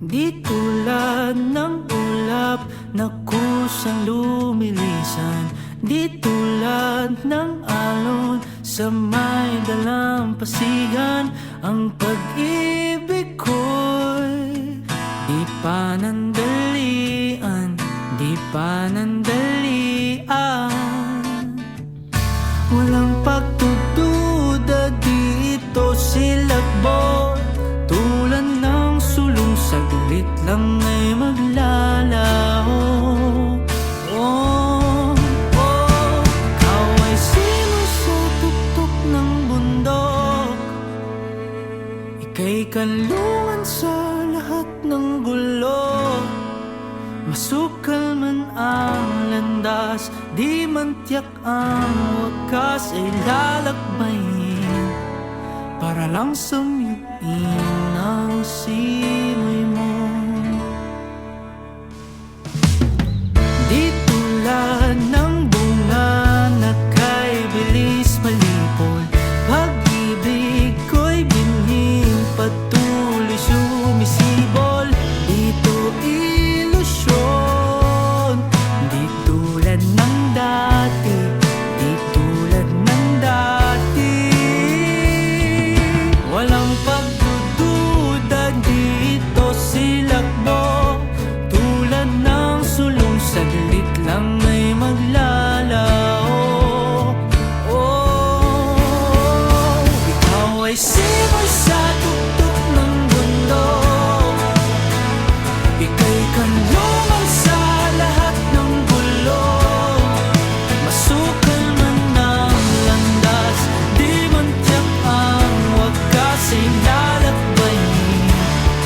Di tulad ng ulap na kusang lumilisan, di tulad ng alon sa may dalampasigan. Ang pag-ibig ko'y di panandalian, di panandalian. Walang pagdududa dito silakbo, tulad ng sulong saglit lang ay maglalaho. Oh, oh, ikaw ay sinusutuktok ng bundok, ika'y kanlungan sa lahat ng gulo. Masukal man ang landas, di man tiyak ang wakas, ay lalakbayin para lang samyuin ang simoy mo. Di tulad ng bunga na kay bilis malipol, pag-ibig ko'y binhing patuloy sumisibol. Dito ilusyon, di tulad ng dati, di tulad ng dati. Walang pagdududa dito silakbo, tulad ng sulong saglit lang ay maglalaho. Oh, ikaw ay